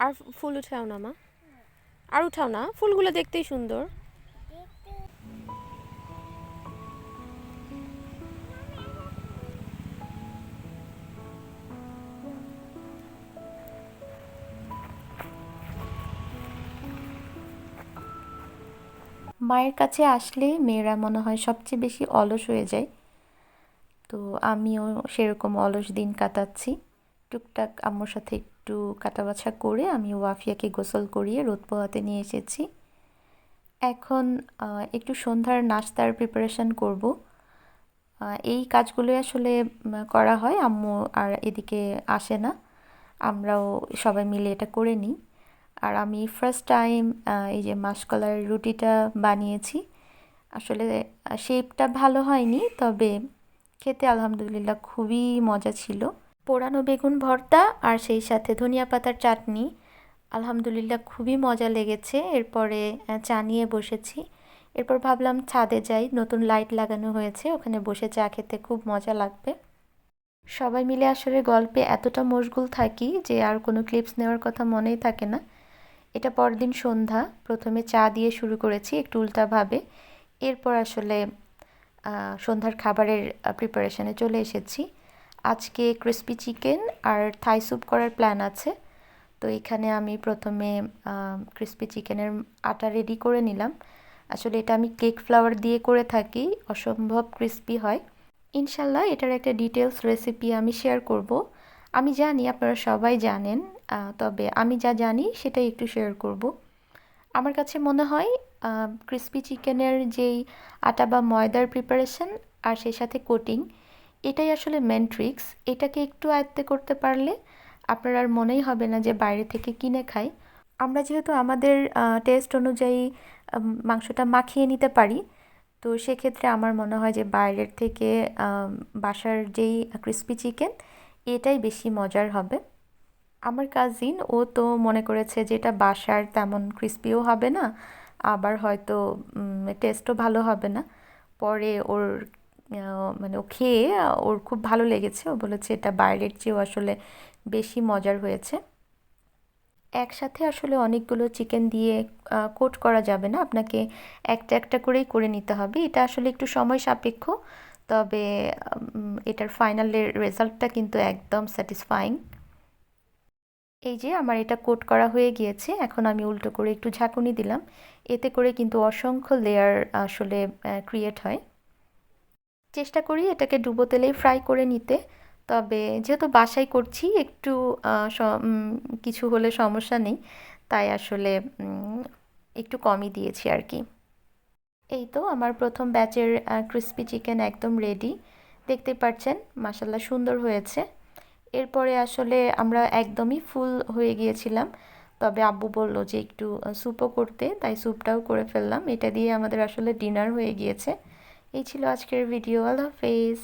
আর ফুল উঠাও না মা, আর উঠাও না, ফুলগুলো দেখতেই সুন্দর। মায়ের কাছে আসলে মেয়েরা মনে হয় সবচেয়ে বেশি অলস হয়ে যায়। তো আমিও সেরকম অলস দিন কাটাচ্ছি। টুকটাক আম্মুর সাথে একটু কাটাবাছা করে আমি ওয়াফিয়াকে গোসল করিয়ে রোদ পোহাতে নিয়ে এসেছি। এখন একটু সন্ধ্যার নাস্তার প্রিপারেশন করব। এই কাজগুলোই আসলে করা হয়, আম্মু আর এদিকে আসে না, আমরাও সবাই মিলে এটা করে নিই। আর আমি ফার্স্ট টাইম এই যে মাসকলাইয়ের রুটিটা বানিয়েছি। আসলে শেপটা ভালো হয়নি, তবে খেতে আলহামদুলিল্লাহ খুবই মজা ছিল। পোড়ানো বেগুন ভর্তা আর সেই সাথে ধনিয়া পাতার চাটনি, আলহামদুলিল্লাহ খুবই মজা লেগেছে। এরপরে চা নিয়ে বসেছি। এরপর ভাবলাম ছাদে যাই, নতুন লাইট লাগানো হয়েছে, ওখানে বসে চা খেতে খুব মজা লাগবে। সবাই মিলে আসলে গল্পে এতটা মশগুল থাকি যে আর কোনো ক্লিপস নেওয়ার কথা মনেই থাকে না। এটা পরদিন সন্ধ্যা, প্রথমে চা দিয়ে শুরু করেছি একটু উল্টাভাবে। এরপর আসলে সন্ধ্যার খাবারের প্রিপারেশনে চলে এসেছি। আজকে ক্রিসপি চিকেন আর থাই স্যুপ করার প্ল্যান আছে। তো এখানে আমি প্রথমে ক্রিসপি চিকেনের আটা রেডি করে নিলাম। আসলে এটা আমি কেক ফ্লাওয়ার দিয়ে করে থাকি, অসম্ভব ক্রিসপি হয়। ইনশাল্লাহ এটার একটা ডিটেলস রেসিপি আমি শেয়ার করব। আমি জানি আপনারা সবাই জানেন, তবে আমি যা জানি সেটাই একটু শেয়ার করব। আমার কাছে মনে হয় ক্রিসপি চিকেনের যেই আটা বা ময়দার প্রিপারেশন আর সেই সাথে কোটিং, এটাই আসলে মেন ট্রিক্স। এটাকে একটু আয়ত্তে করতে পারলে আপনার আর মনেই হবে না যে বাইরে থেকে কিনে খাই। আমরা যেহেতু আমাদের টেস্ট অনুযায়ী মাংসটা মাখিয়ে নিতে পারি, তো সেক্ষেত্রে আমার মনে হয় যে বাইরের থেকে বাসার যেই ক্রিসপি চিকেন, এটাই বেশি মজার হবে। আমার কাজিন ও তো মনে করেছে যে এটা বাসার তেমন ক্রিস্পিও হবে না, আবার হয়তো টেস্টও ভালো হবে না। পরে ওর মানে ও খেয়ে ওর খুব ভালো লেগেছে, ও বলেছে এটা বাইরের চেয়েও আসলে বেশি মজার হয়েছে। একসাথে আসলে অনেকগুলো চিকেন দিয়ে কোট করা যাবে না, আপনাকে একটা একটা করেই করে নিতে হবে। এটা আসলে একটু সময় সাপেক্ষ, তবে এটার ফাইনালের রেজাল্টটা কিন্তু একদম স্যাটিসফাইং। এই যে আমার এটা কোট করা হয়ে গিয়েছে, এখন আমি উল্টো করে একটু ঝাঁকুনি দিলাম। এতে করে কিন্তু অসংখ্য লেয়ার আসলে ক্রিয়েট হয়। চেষ্টা করি এটাকে ডুবো তেলেই ফ্রাই করে নিতে, তবে যেহেতু বাসায় করছি একটু কিছু হলে সমস্যা নেই, তাই আসলে একটু কমই দিয়েছি আর কি। এই তো আমার প্রথম ব্যাচের ক্রিসপি চিকেন একদম রেডি, দেখতে পাচ্ছেন মাসাল্লাহ সুন্দর হয়েছে। এরপরে আসলে আমরা একদমই ফুল হয়ে গিয়েছিলাম, তবে আব্বু বলল যে একটু স্যুপও করতে, তাই স্যুপটাও করে ফেললাম। এটা দিয়ে আমাদের আসলে ডিনার হয়ে গিয়েছে। এই ছিল আজকের ভিডিও। আল্লাহ হাফেজ।